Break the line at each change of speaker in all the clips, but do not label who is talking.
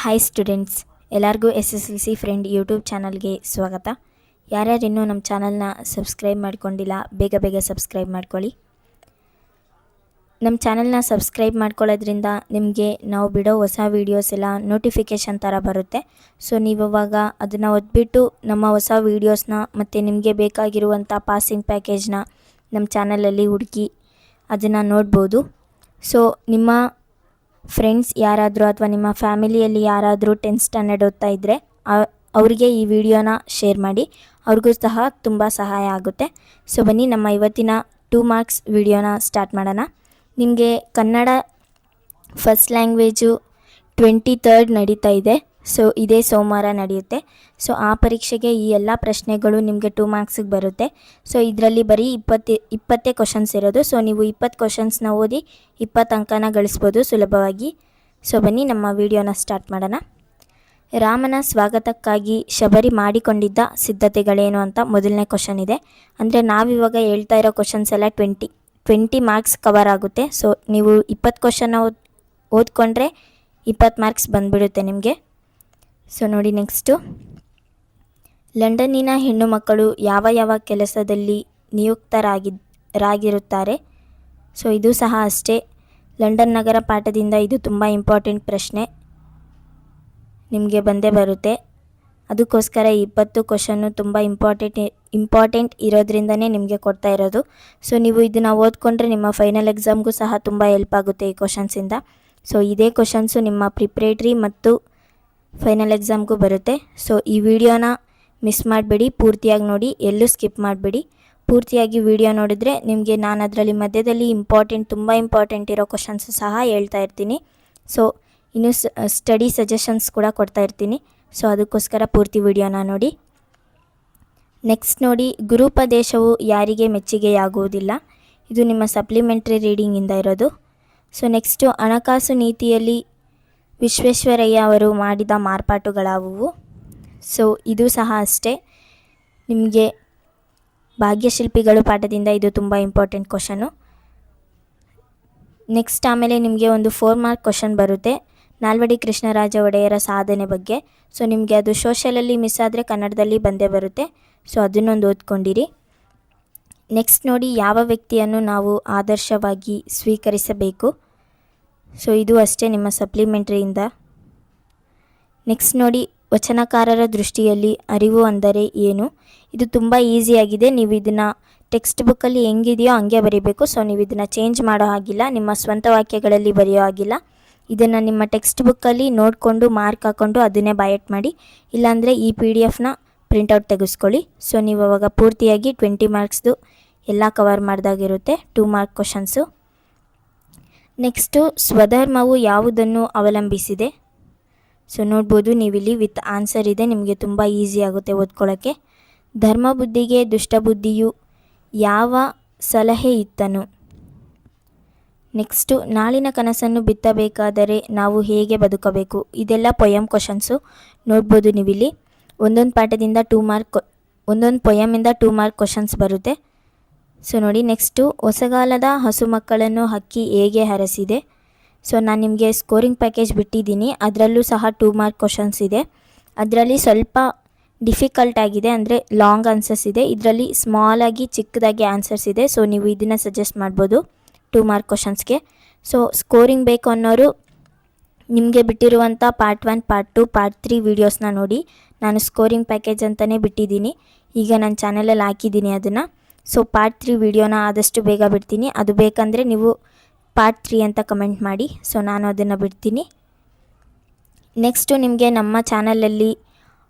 Hi students, ಎಲ್ಲರಿಗೂ SSLC friend YouTube ಚಾನಲ್ಗೆ ಸ್ವಾಗತ. ಯಾರ್ಯಾರು ಇನ್ನೂ ನಮ್ಮ ಚಾನಲ್ನ ಸಬ್ಸ್ಕ್ರೈಬ್ ಮಾಡ್ಕೊಂಡಿಲ್ಲ, ಬೇಗ ಸಬ್ಸ್ಕ್ರೈಬ್ ಮಾಡ್ಕೊಳ್ಳಿ. ನಮ್ಮ ಚಾನಲ್ನ ಸಬ್ಸ್ಕ್ರೈಬ್ ಮಾಡ್ಕೊಳ್ಳೋದ್ರಿಂದ ನಿಮಗೆ ನಾವು ಬಿಡೋ ಹೊಸ ವೀಡಿಯೋಸ್ ಎಲ್ಲ ನೋಟಿಫಿಕೇಷನ್ ಥರ ಬರುತ್ತೆ. ಸೊ ನೀವು ಇವಾಗ ಅದನ್ನು ಒತ್ಬಿಟ್ಟು ನಮ್ಮ ಹೊಸ ವೀಡಿಯೋಸ್ನ ಮತ್ತು ನಿಮಗೆ ಬೇಕಾಗಿರುವಂಥ ಪಾಸಿಂಗ್ ಪ್ಯಾಕೇಜ್ನ ನಮ್ಮ ಚಾನಲಲ್ಲಿ ಹುಡುಕಿ ಅದನ್ನು ನೋಡ್ಬೋದು. ಸೊ ನಿಮ್ಮ ಫ್ರೆಂಡ್ಸ್ ಯಾರಾದರೂ ಅಥವಾ ನಿಮ್ಮ ಫ್ಯಾಮಿಲಿಯಲ್ಲಿ ಯಾರಾದರೂ 10th ಸ್ಟ್ಯಾಂಡರ್ಡ್ ಓದ್ತಾ ಇದ್ದರೆ ಅವರಿಗೆ ಈ ವಿಡಿಯೋನ ಶೇರ್ ಮಾಡಿ, ಅವ್ರಿಗೂ ಸಹ ತುಂಬ ಸಹಾಯ ಆಗುತ್ತೆ. ಸೊ ಬನ್ನಿ ನಮ್ಮ ಇವತ್ತಿನ 2 ಮಾರ್ಕ್ಸ್ ವಿಡಿಯೋನ ಸ್ಟಾರ್ಟ್ ಮಾಡೋಣ. ನಿಮಗೆ ಕನ್ನಡ ಫಸ್ಟ್ ಲ್ಯಾಂಗ್ವೇಜು 23rd ನಡೀತಾ ಇದೆ. ಸೊ ಇದೇ ಸೋಮವಾರ ನಡೆಯುತ್ತೆ. ಸೊ ಆ ಪರೀಕ್ಷೆಗೆ ಈ ಎಲ್ಲ ಪ್ರಶ್ನೆಗಳು ನಿಮಗೆ 2 ಮಾರ್ಕ್ಸಿಗೆ ಬರುತ್ತೆ. ಸೊ ಇದರಲ್ಲಿ ಬರೀ 20 ಕ್ವಶನ್ಸ್ ಇರೋದು. ಸೊ ನೀವು 20 ಕ್ವಶನ್ಸ್ನ ಓದಿ 20 ಅಂಕನ ಗಳಿಸ್ಬೋದು ಸುಲಭವಾಗಿ. ಸೊ ಬನ್ನಿ ನಮ್ಮ ವಿಡಿಯೋನ ಸ್ಟಾರ್ಟ್ ಮಾಡೋಣ. ರಾಮನ ಸ್ವಾಗತಕ್ಕಾಗಿ ಶಬರಿ ಮಾಡಿಕೊಂಡಿದ್ದ ಸಿದ್ಧತೆಗಳೇನು ಅಂತ ಮೊದಲನೇ ಕ್ವಶನ್ ಇದೆ. ಅಂದರೆ ನಾವಿವಾಗ ಹೇಳ್ತಾ ಇರೋ ಕ್ವಶನ್ಸ್ ಎಲ್ಲ 20 ಮಾರ್ಕ್ಸ್ ಕವರ್ ಆಗುತ್ತೆ. ಸೊ ನೀವು 20 ಕ್ವಶನ್ನ ಓದ್ಕೊಂಡ್ರೆ 20 ಮಾರ್ಕ್ಸ್ ಬಂದುಬಿಡುತ್ತೆ ನಿಮಗೆ. ಸೊ ನೋಡಿ, ನೆಕ್ಸ್ಟು, ಲಂಡನ್ನಿನ ಹೆಣ್ಣು ಮಕ್ಕಳು ಯಾವ ಕೆಲಸದಲ್ಲಿ ನಿಯುಕ್ತರಾಗಿರುತ್ತಾರೆ? ಸೊ ಇದು ಸಹ ಅಷ್ಟೇ, ಲಂಡನ್ ನಗರ ಪಾಠದಿಂದ ಇದು ತುಂಬ ಇಂಪಾರ್ಟೆಂಟ್ ಪ್ರಶ್ನೆ ನಿಮಗೆ ಬಂದೇ ಬರುತ್ತೆ. ಅದಕ್ಕೋಸ್ಕರ 20 ಕ್ವಶನ್ನು ತುಂಬ ಇಂಪಾರ್ಟೆಂಟ್ ಇರೋದ್ರಿಂದನೇ ನಿಮಗೆ ಕೊಡ್ತಾ ಇರೋದು. ಸೊ ನೀವು ಇದನ್ನು ಓದ್ಕೊಂಡ್ರೆ ನಿಮ್ಮ ಫೈನಲ್ ಎಕ್ಸಾಮ್ಗೂ ಸಹ ತುಂಬ ಹೆಲ್ಪ್ ಆಗುತ್ತೆ ಈ ಕ್ವಶನ್ಸಿಂದ. ಸೊ ಇದೇ ಕ್ವಶನ್ಸು ನಿಮ್ಮ ಪ್ರಿಪ್ರೇಟ್ರಿ ಮತ್ತು ಫೈನಲ್ ಎಕ್ಸಾಮ್ಗೂ ಬರುತ್ತೆ. ಸೊ ಈ ವಿಡಿಯೋನ ಮಿಸ್ ಮಾಡಬೇಡಿ, ಪೂರ್ತಿಯಾಗಿ ನೋಡಿ, ಎಲ್ಲೂ ಸ್ಕಿಪ್ ಮಾಡಬೇಡಿ. ಪೂರ್ತಿಯಾಗಿ ವಿಡಿಯೋ ನೋಡಿದ್ರೆ ನಿಮಗೆ ನಾನು ಅದರಲ್ಲಿ ಮಧ್ಯದಲ್ಲಿ ತುಂಬ ಇಂಪಾರ್ಟೆಂಟ್ ಇರೋ ಕ್ವಶನ್ಸು ಸಹ ಹೇಳ್ತಾ ಇರ್ತೀನಿ. ಸೊ ಇನ್ನು ಸ್ಟಡಿ ಸಜೆಷನ್ಸ್ ಕೂಡ ಕೊಡ್ತಾ ಇರ್ತೀನಿ. ಸೊ ಅದಕ್ಕೋಸ್ಕರ ಪೂರ್ತಿ ವಿಡಿಯೋನ ನೋಡಿ. ನೆಕ್ಸ್ಟ್ ನೋಡಿ, ಗುರುಪದೇಶವು ಯಾರಿಗೆ ಮೆಚ್ಚುಗೆಯಾಗುವುದಿಲ್ಲ? ಇದು ನಿಮ್ಮ ಸಪ್ಲಿಮೆಂಟ್ರಿ ರೀಡಿಂಗಿಂದ ಇರೋದು. ಸೊ ನೆಕ್ಸ್ಟು, ಹಣಕಾಸು ನೀತಿಯಲ್ಲಿ ವಿಶ್ವೇಶ್ವರಯ್ಯ ಅವರು ಮಾಡಿದ ಮಾರ್ಪಾಟುಗಳಾವುವು? ಸೊ ಇದು ಸಹ ಅಷ್ಟೇ, ನಿಮಗೆ ಭಾಗ್ಯಶಿಲ್ಪಿಗಳು ಪಾಠದಿಂದ ಇದು ತುಂಬ ಇಂಪಾರ್ಟೆಂಟ್ ಕ್ವಶನು. ನೆಕ್ಸ್ಟ್ ಆಮೇಲೆ ನಿಮಗೆ ಒಂದು 4 ಮಾರ್ಕ್ ಕ್ವಶನ್ ಬರುತ್ತೆ, ನಾಲ್ವಡಿ ಕೃಷ್ಣರಾಜ ಒಡೆಯರ ಸಾಧನೆ ಬಗ್ಗೆ. ಸೊ ನಿಮಗೆ ಅದು ಸೋಷಲಲ್ಲಿ ಮಿಸ್ ಆದರೆ ಕನ್ನಡದಲ್ಲಿ ಬಂದೇ ಬರುತ್ತೆ. ಸೊ ಅದನ್ನೊಂದು ಓದ್ಕೊಂಡಿರಿ. ನೆಕ್ಸ್ಟ್ ನೋಡಿ, ಯಾವ ವ್ಯಕ್ತಿಯನ್ನು ನಾವು ಆದರ್ಶವಾಗಿ ಸ್ವೀಕರಿಸಬೇಕು? ಸೊ ಇದು ಅಷ್ಟೇ ನಿಮ್ಮ ಸಪ್ಲಿಮೆಂಟ್ರಿಯಿಂದ. ನೆಕ್ಸ್ಟ್ ನೋಡಿ, ವಚನಕಾರರ ದೃಷ್ಟಿಯಲ್ಲಿ ಅರಿವು ಅಂದರೆ ಏನು? ಇದು ತುಂಬ ಈಸಿಯಾಗಿದೆ. ನೀವು ಇದನ್ನು ಟೆಕ್ಸ್ಟ್ ಬುಕ್ಕಲ್ಲಿ ಹೆಂಗಿದೆಯೋ ಹಂಗೆ ಬರೀಬೇಕು. ಸೊ ನೀವು ಇದನ್ನು ಚೇಂಜ್ ಮಾಡೋ ಹಾಗಿಲ್ಲ, ನಿಮ್ಮ ಸ್ವಂತ ವಾಕ್ಯಗಳಲ್ಲಿ ಬರೆಯೋ ಹಾಗಿಲ್ಲ. ಇದನ್ನು ನಿಮ್ಮ ಟೆಕ್ಸ್ಟ್ ಬುಕ್ಕಲ್ಲಿ ನೋಡಿಕೊಂಡು ಮಾರ್ಕ್ ಹಾಕ್ಕೊಂಡು ಅದನ್ನೇ ಬೈಟ್ ಮಾಡಿ, ಇಲ್ಲಾಂದರೆ ಈ PDF ಪ್ರಿಂಟೌಟ್ ತೆಗೆಸ್ಕೊಳ್ಳಿ. ಸೊ ನೀವು ಅವಾಗ ಪೂರ್ತಿಯಾಗಿ 20 ಮಾರ್ಕ್ಸ್ದು ಎಲ್ಲ ಕವರ್ ಮಾಡಿದಾಗಿರುತ್ತೆ 2 ಮಾರ್ಕ್ ಕ್ವಶನ್ಸು. ನೆಕ್ಸ್ಟು, ಸ್ವಧರ್ಮವು ಯಾವುದನ್ನು ಅವಲಂಬಿಸಿದೆ? ಸೊ ನೋಡ್ಬೋದು ನೀವಿಲ್ಲಿ ವಿತ್ ಆನ್ಸರ್ ಇದೆ, ನಿಮಗೆ ತುಂಬ ಈಸಿ ಆಗುತ್ತೆ ಓದ್ಕೊಳ್ಳೋಕ್ಕೆ. ಧರ್ಮಬುದ್ಧಿಗೆ ದುಷ್ಟಬುದ್ಧಿಯು ಯಾವ ಸಲಹೆ ಇತ್ತನು? ನೆಕ್ಸ್ಟು, ನಾಳಿನ ಕನಸನ್ನು ಬಿತ್ತಬೇಕಾದರೆ ನಾವು ಹೇಗೆ ಬದುಕಬೇಕು? ಇದೆಲ್ಲ ಪೊಯಮ್ ಕ್ವಶನ್ಸು ನೋಡ್ಬೋದು ನೀವಿಲ್ಲಿ. ಒಂದೊಂದು ಪಾಠದಿಂದ 2 ಮಾರ್ಕ್, ಒಂದೊಂದು ಪೊಯಮಿಂದ 2 ಮಾರ್ಕ್ ಕ್ವಶನ್ಸ್ ಬರುತ್ತೆ. ಸೊ ನೋಡಿ, ನೆಕ್ಸ್ಟು, ಹೊಸಗಾಲದ ಹಸು ಮಕ್ಕಳನ್ನು ಹಕ್ಕಿ ಹೇಗೆ ಹರಸಿದೆ? ಸೊ ನಾನು ನಿಮಗೆ ಸ್ಕೋರಿಂಗ್ ಪ್ಯಾಕೇಜ್ ಬಿಟ್ಟಿದ್ದೀನಿ, ಅದರಲ್ಲೂ ಸಹ 2 ಮಾರ್ಕ್ ಕ್ವಶನ್ಸ್ ಇದೆ. ಅದರಲ್ಲಿ ಸ್ವಲ್ಪ ಡಿಫಿಕಲ್ಟ್ ಆಗಿದೆ, ಅಂದರೆ ಲಾಂಗ್ ಆನ್ಸರ್ಸ್ ಇದೆ. ಇದರಲ್ಲಿ ಸ್ಮಾಲಾಗಿ ಚಿಕ್ಕದಾಗಿ ಆನ್ಸರ್ಸ್ ಇದೆ. ಸೊ ನೀವು ಇದನ್ನು ಸಜೆಸ್ಟ್ ಮಾಡ್ಬೋದು 2 ಮಾರ್ಕ್ ಕ್ವಶನ್ಸ್ಗೆ. ಸೊ ಸ್ಕೋರಿಂಗ್ ಬೇಕು ಅನ್ನೋರು ನಿಮಗೆ ಬಿಟ್ಟಿರುವಂಥ ಪಾರ್ಟ್ 1, ಪಾರ್ಟ್ 2, ಪಾರ್ಟ್ 3 ವೀಡಿಯೋಸ್ನ ನೋಡಿ. ನಾನು ಸ್ಕೋರಿಂಗ್ ಪ್ಯಾಕೇಜ್ ಅಂತಲೇ ಬಿಟ್ಟಿದ್ದೀನಿ, ಈಗ ನನ್ನ ಚಾನಲಲ್ಲಿ ಹಾಕಿದ್ದೀನಿ ಅದನ್ನು. ಸೊ ಪಾರ್ಟ್ 3 ವೀಡಿಯೋನ ಆದಷ್ಟು ಬೇಗ ಬಿಡ್ತೀನಿ. ಅದು ಬೇಕಂದರೆ ನೀವು ಪಾರ್ಟ್ 3 ಅಂತ ಕಮೆಂಟ್ ಮಾಡಿ. ಸೊ ನಾನು ಅದನ್ನು ಬಿಡ್ತೀನಿ. ನೆಕ್ಸ್ಟು, ನಿಮಗೆ ನಮ್ಮ ಚಾನಲಲ್ಲಿ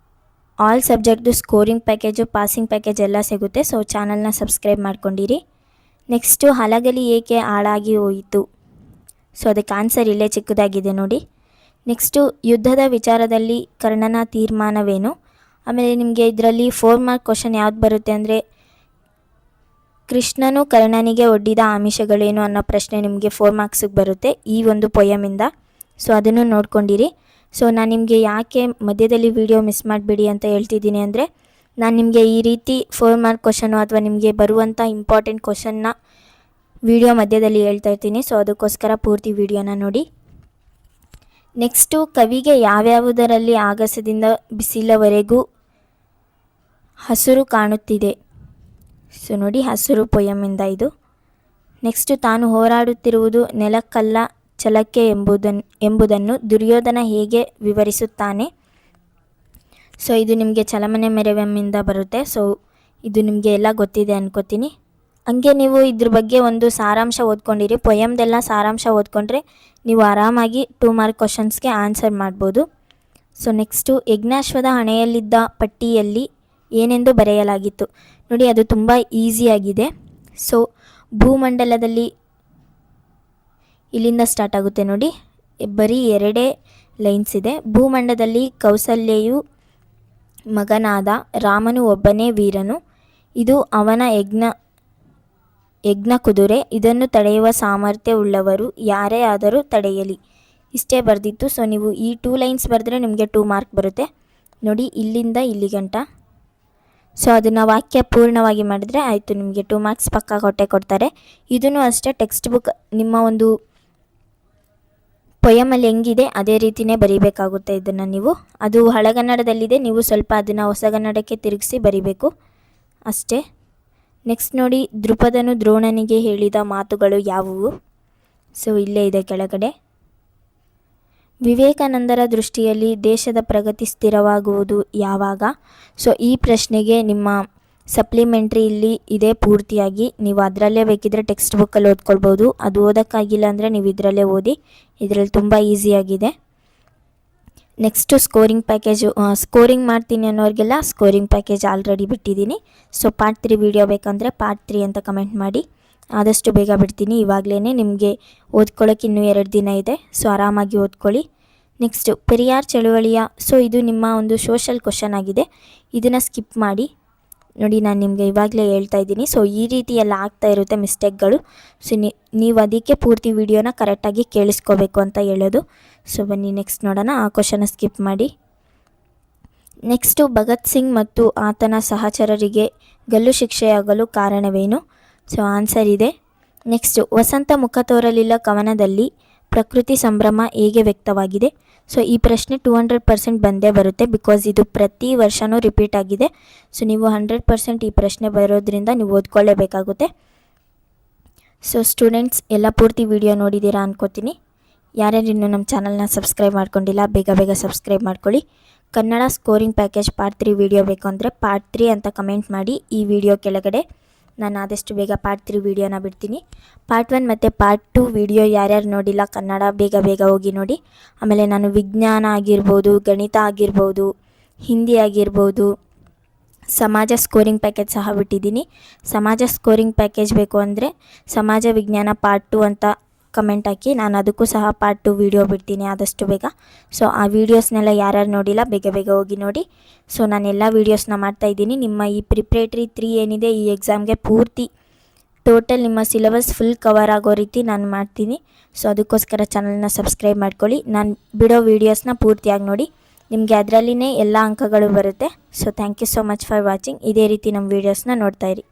ಆಲ್ ಸಬ್ಜೆಕ್ಟ್ದು ಸ್ಕೋರಿಂಗ್ ಪ್ಯಾಕೇಜು, ಪಾಸಿಂಗ್ ಪ್ಯಾಕೇಜ್ ಎಲ್ಲ ಸಿಗುತ್ತೆ. ಸೊ ಚಾನಲ್ನ ಸಬ್ಸ್ಕ್ರೈಬ್ ಮಾಡ್ಕೊಂಡಿರಿ. ನೆಕ್ಸ್ಟು, ಹಲಗಲಿ ಏಕೆ ಹಾಳಾಗಿ ಹೋಯಿತು? ಸೊ ಅದಕ್ಕೆ ಆನ್ಸರ್ ಇಲ್ಲೇ ಚಿಕ್ಕದಾಗಿದೆ ನೋಡಿ. ನೆಕ್ಸ್ಟು, ಯುದ್ಧದ ವಿಚಾರದಲ್ಲಿ ಕರ್ಣನ ತೀರ್ಮಾನವೇನು? ಆಮೇಲೆ ನಿಮಗೆ ಇದರಲ್ಲಿ 4 ಮಾರ್ಕ್ ಕ್ವಶನ್ ಯಾವ್ದು ಬರುತ್ತೆ ಅಂದರೆ, ಕೃಷ್ಣನು ಕರ್ಣನಿಗೆ ಒಡ್ಡಿದ ಆಮಿಷಗಳೇನು ಅನ್ನೋ ಪ್ರಶ್ನೆ ನಿಮಗೆ 4 ಮಾರ್ಕ್ಸಿಗೆ ಬರುತ್ತೆ ಈ ಒಂದು ಪೊಯಮಿಂದ. ಸೊ ಅದನ್ನು ನೋಡ್ಕೊಂಡಿರಿ. ಸೊ ನಾನು ನಿಮಗೆ ಯಾಕೆ ಮಧ್ಯದಲ್ಲಿ ವಿಡಿಯೋ ಮಿಸ್ ಮಾಡಬೇಡಿ ಅಂತ ಹೇಳ್ತಿದ್ದೀನಿ ಅಂದರೆ, ನಾನು ನಿಮಗೆ ಈ ರೀತಿ 4 ಮಾರ್ಕ್ ಕ್ವಶನು ಅಥವಾ ನಿಮಗೆ ಬರುವಂಥ ಇಂಪಾರ್ಟೆಂಟ್ ಕ್ವಶನ್ನ ವಿಡಿಯೋ ಮಧ್ಯದಲ್ಲಿ ಹೇಳ್ತಾ ಇರ್ತೀನಿ. ಸೊ ಅದಕ್ಕೋಸ್ಕರ ಪೂರ್ತಿ ವಿಡಿಯೋನ ನೋಡಿ. ನೆಕ್ಸ್ಟು ಕವಿಗೆ ಯಾವ್ಯಾವುದರಲ್ಲಿ ಆಗಸದಿಂದ ಬಿಸಿಲವರೆಗೂ ಹಸುರು ಕಾಣುತ್ತಿದೆ. ಸೊ ನೋಡಿ, ಹಸುರು ಪೊಯಮಿಂದ ಇದು. ನೆಕ್ಸ್ಟು ತಾನು ಹೋರಾಡುತ್ತಿರುವುದು ನೆಲಕ್ಕಲ್ಲ ಛಲಕ್ಕೆ ಎಂಬುದನ್ನು ದುರ್ಯೋಧನ ಹೇಗೆ ವಿವರಿಸುತ್ತಾನೆ. ಸೊ ಇದು ನಿಮಗೆ ಚಲಮನೆ ಮೆರವೆಮ್ಮಿಂದ ಬರುತ್ತೆ. ಸೊ ಇದು ನಿಮಗೆ ಎಲ್ಲ ಗೊತ್ತಿದೆ ಅನ್ಕೋತೀನಿ. ಹಂಗೆ ನೀವು ಇದ್ರ ಬಗ್ಗೆ ಒಂದು ಸಾರಾಂಶ ಓದ್ಕೊಂಡಿರಿ. ಪೊಯಮ್ದೆಲ್ಲ ಸಾರಾಂಶ ಓದ್ಕೊಂಡ್ರೆ ನೀವು ಆರಾಮಾಗಿ 2 ಮಾರ್ಕ್ ಕ್ವಶನ್ಸ್ಗೆ ಆನ್ಸರ್ ಮಾಡ್ಬೋದು. ಸೊ ನೆಕ್ಸ್ಟು ಯಜ್ಞಾಶ್ವದ ಹಣೆಯಲ್ಲಿದ್ದ ಪಟ್ಟಿಯಲ್ಲಿ ಏನೆಂದು ಬರೆಯಲಾಗಿತ್ತು. ನೋಡಿ, ಅದು ತುಂಬ ಈಸಿಯಾಗಿದೆ. ಸೊ ಭೂಮಂಡಲದಲ್ಲಿ, ಇಲ್ಲಿಂದ ಸ್ಟಾರ್ಟ್ ಆಗುತ್ತೆ ನೋಡಿ, ಬರೀ 2 ಲೈನ್ಸ್ ಇದೆ. ಭೂಮಂಡಲದಲ್ಲಿ ಕೌಸಲ್ಯೆಯು ಮಗನಾದ ರಾಮನು ಒಬ್ಬನೇ ವೀರನು, ಇದು ಅವನ ಯಜ್ಞ ಕುದುರೆ, ಇದನ್ನು ತಡೆಯುವ ಸಾಮರ್ಥ್ಯವುಳ್ಳವರು ಯಾರೇ ಆದರೂ ತಡೆಯಲಿ. ಇಷ್ಟೇ ಬರೆದಿತ್ತು. ಸೊ ನೀವು ಈ 2 ಲೈನ್ಸ್ ಬರೆದ್ರೆ ನಿಮಗೆ 2 ಮಾರ್ಕ್ ಬರುತ್ತೆ ನೋಡಿ, ಇಲ್ಲಿಂದ ಇಲ್ಲಿ ಗಂಟ. ಸೊ ಅದನ್ನು ವಾಕ್ಯ ಪೂರ್ಣವಾಗಿ ಮಾಡಿದ್ರೆ ಆಯಿತು, ನಿಮಗೆ 2 ಮಾರ್ಕ್ಸ್ ಪಕ್ಕ ಕೊಡ್ತಾರೆ. ಇದನ್ನು ಅಷ್ಟೇ ಟೆಕ್ಸ್ಟ್ ಬುಕ್ ನಿಮ್ಮ ಒಂದು ಪೊಯಮಲ್ಲಿ ಹೆಂಗಿದೆ ಅದೇ ರೀತಿಯೇ ಬರೀಬೇಕಾಗುತ್ತೆ. ಇದನ್ನು ನೀವು, ಅದು ಹಳೆಗನ್ನಡದಲ್ಲಿದೆ, ನೀವು ಸ್ವಲ್ಪ ಅದನ್ನು ಹೊಸಗನ್ನಡಕ್ಕೆ ತಿರುಗಿಸಿ ಬರಿಬೇಕು ಅಷ್ಟೇ. ನೆಕ್ಸ್ಟ್ ನೋಡಿ, ದ್ರುಪದನು ದ್ರೋಣನಿಗೆ ಹೇಳಿದ ಮಾತುಗಳು ಯಾವುವು. ಸೊ ಇಲ್ಲೇ ಇದೆ ಕೆಳಗಡೆ. ವಿವೇಕಾನಂದರ ದೃಷ್ಟಿಯಲ್ಲಿ ದೇಶದ ಪ್ರಗತಿ ಸ್ಥಿರವಾಗುವುದು ಯಾವಾಗ. ಸೊ ಈ ಪ್ರಶ್ನೆಗೆ ನಿಮ್ಮ ಸಪ್ಲಿಮೆಂಟ್ರಿ ಇಲ್ಲಿ ಇದೆ ಪೂರ್ತಿಯಾಗಿ. ನೀವು ಅದರಲ್ಲೇ ಬೇಕಿದ್ರೆ ಟೆಕ್ಸ್ಟ್ ಬುಕ್ಕಲ್ಲಿ ಓದ್ಕೊಳ್ಬೋದು. ಅದು ಓದೋಕ್ಕಾಗಿಲ್ಲ ಅಂದರೆ ನೀವು ಇದರಲ್ಲೇ ಓದಿ, ಇದರಲ್ಲಿ ತುಂಬ ಈಸಿಯಾಗಿದೆ. ನೆಕ್ಸ್ಟು ಸ್ಕೋರಿಂಗ್ ಪ್ಯಾಕೇಜು, ಸ್ಕೋರಿಂಗ್ ಮಾಡ್ತೀನಿ ಅನ್ನೋರಿಗೆಲ್ಲ ಸ್ಕೋರಿಂಗ್ ಪ್ಯಾಕೇಜ್ ಆಲ್ರೆಡಿ ಬಿಟ್ಟಿದ್ದೀನಿ. ಸೊ ಪಾರ್ಟ್ 3 ವೀಡಿಯೋ ಬೇಕಂದರೆ ಪಾರ್ಟ್ 3 ಅಂತ ಕಮೆಂಟ್ ಮಾಡಿ, ಆದಷ್ಟು ಬೇಗ ಬಿಡ್ತೀನಿ. ಇವಾಗಲೇ ನಿಮಗೆ ಓದ್ಕೊಳ್ಳೋಕೆ ಇನ್ನೂ 2 ದಿನ ಇದೆ. ಸೊ ಆರಾಮಾಗಿ ಓದ್ಕೊಳ್ಳಿ. ನೆಕ್ಸ್ಟು ಪೆರಿಯಾರ್ ಚಳುವಳಿಯ, ಸೊ ಇದು ನಿಮ್ಮ ಒಂದು ಸೋಷಲ್ ಕ್ವಶನ್ ಆಗಿದೆ, ಇದನ್ನು ಸ್ಕಿಪ್ ಮಾಡಿ ನೋಡಿ. ನಾನು ನಿಮಗೆ ಇವಾಗಲೇ ಹೇಳ್ತಾ ಇದ್ದೀನಿ. ಸೊ ಈ ರೀತಿ ಎಲ್ಲ ಆಗ್ತಾ ಇರುತ್ತೆ ಮಿಸ್ಟೇಕ್ಗಳು. ಸೊ ನೀವು ಅದಕ್ಕೆ ಪೂರ್ತಿ ವಿಡಿಯೋನ ಕರೆಕ್ಟಾಗಿ ಕೇಳಿಸ್ಕೋಬೇಕು ಅಂತ ಹೇಳೋದು. ಸೊ ಬನ್ನಿ ನೆಕ್ಸ್ಟ್ ನೋಡೋಣ. ಆ ಕ್ವಶನ ಸ್ಕಿಪ್ ಮಾಡಿ. ನೆಕ್ಸ್ಟು ಭಗತ್ ಸಿಂಗ್ ಮತ್ತು ಆತನ ಸಹಚರರಿಗೆ ಗಲ್ಲು ಶಿಕ್ಷೆಯಾಗಲು ಕಾರಣವೇನು. ಸೊ ಆನ್ಸರ್ ಇದೆ. ನೆಕ್ಸ್ಟು ವಸಂತ ಮುಖ ತೋರಲಿಲ್ಲ ಕವನದಲ್ಲಿ ಪ್ರಕೃತಿ ಸಂಭ್ರಮ ಹೇಗೆ ವ್ಯಕ್ತವಾಗಿದೆ. ಸೊ ಈ ಪ್ರಶ್ನೆ 200% ಬಂದೇ ಬರುತ್ತೆ, ಬಿಕಾಸ್ ಇದು ಪ್ರತಿ ವರ್ಷವೂ ರಿಪೀಟ್ ಆಗಿದೆ. ಸೊ ನೀವು 100% ಈ ಪ್ರಶ್ನೆ ಬರೋದ್ರಿಂದ ನೀವು ಓದ್ಕೊಳ್ಳೇಬೇಕಾಗುತ್ತೆ. ಸೊ ಸ್ಟೂಡೆಂಟ್ಸ್ ಎಲ್ಲ ಪೂರ್ತಿ ವಿಡಿಯೋ ನೋಡಿದ್ದೀರಾ ಅನ್ಕೋತೀನಿ. ಯಾರ್ಯಾರು ಇನ್ನೂ ನಮ್ಮ ಚಾನಲ್ನ ಸಬ್ಸ್ಕ್ರೈಬ್ ಮಾಡ್ಕೊಂಡಿಲ್ಲ ಬೇಗ ಸಬ್ಸ್ಕ್ರೈಬ್ ಮಾಡ್ಕೊಳ್ಳಿ. Kannada scoring package part 3 video ಬೇಕು ಅಂದರೆ ಪಾರ್ಟ್ 3 ಅಂತ ಕಮೆಂಟ್ ಮಾಡಿ ಈ ವಿಡಿಯೋ ಕೆಳಗಡೆ. ನಾನು ಆದಷ್ಟು ಬೇಗ ಪಾರ್ಟ್ 3 ವಿಡಿಯೋನ ಬಿಡ್ತೀನಿ. ಪಾರ್ಟ್ 1 ಮತ್ತು ಪಾರ್ಟ್ 2 ವಿಡಿಯೋ ಯಾರ್ಯಾರು ನೋಡಿಲ್ಲ ಕನ್ನಡ ಬೇಗ ಹೋಗಿ ನೋಡಿ. ಆಮೇಲೆ ನಾನು ವಿಜ್ಞಾನ ಆಗಿರ್ಬೋದು, ಗಣಿತ ಆಗಿರ್ಬೋದು, ಹಿಂದಿ ಆಗಿರ್ಬೋದು, ಸಮಾಜ ಸ್ಕೋರಿಂಗ್ ಪ್ಯಾಕೇಜ್ ಸಹ ಬಿಟ್ಟಿದ್ದೀನಿ. ಸಮಾಜ ಸ್ಕೋರಿಂಗ್ ಪ್ಯಾಕೇಜ್ ಬೇಕು ಅಂದರೆ ಸಮಾಜ ವಿಜ್ಞಾನ ಪಾರ್ಟ್ 2 ಅಂತ ಕಮೆಂಟ್ ಹಾಕಿ, ನಾನು ಅದಕ್ಕೂ ಸಹ ಪಾರ್ಟ್ 2 ವಿಡಿಯೋ ಬಿಡ್ತೀನಿ ಆದಷ್ಟು ಬೇಗ. ಸೊ ಆ ವೀಡಿಯೋಸ್ನೆಲ್ಲ ಯಾರ್ಯಾರು ನೋಡಿಲ್ಲ ಬೇಗ ಹೋಗಿ ನೋಡಿ. ಸೊ ನಾನು ಎಲ್ಲ ವೀಡಿಯೋಸ್ನ ಮಾಡ್ತಾಯಿದ್ದೀನಿ. ನಿಮ್ಮ ಈ ಪ್ರಿಪ್ರೇಟ್ರಿ 3 ಏನಿದೆ ಈ ಎಕ್ಸಾಮ್ಗೆ ಪೂರ್ತಿ ಟೋಟಲ್ ನಿಮ್ಮ ಸಿಲೆಬಸ್ ಫುಲ್ ಕವರ್ ಆಗೋ ರೀತಿ ನಾನು ಮಾಡ್ತೀನಿ. ಸೊ ಅದಕ್ಕೋಸ್ಕರ ಚಾನಲ್ನ ಸಬ್ಸ್ಕ್ರೈಬ್ ಮಾಡ್ಕೊಳ್ಳಿ. ನಾನು ಬಿಡೋ ವೀಡಿಯೋಸ್ನ ಪೂರ್ತಿಯಾಗಿ ನೋಡಿ, ನಿಮಗೆ ಅದರಲ್ಲಿನೇ ಎಲ್ಲ ಅಂಕಗಳು ಬರುತ್ತೆ. So thank you so much for watching. ಇದೇ ರೀತಿ ನಮ್ಮ ವೀಡಿಯೋಸ್ನ ನೋಡ್ತಾಯಿರಿ.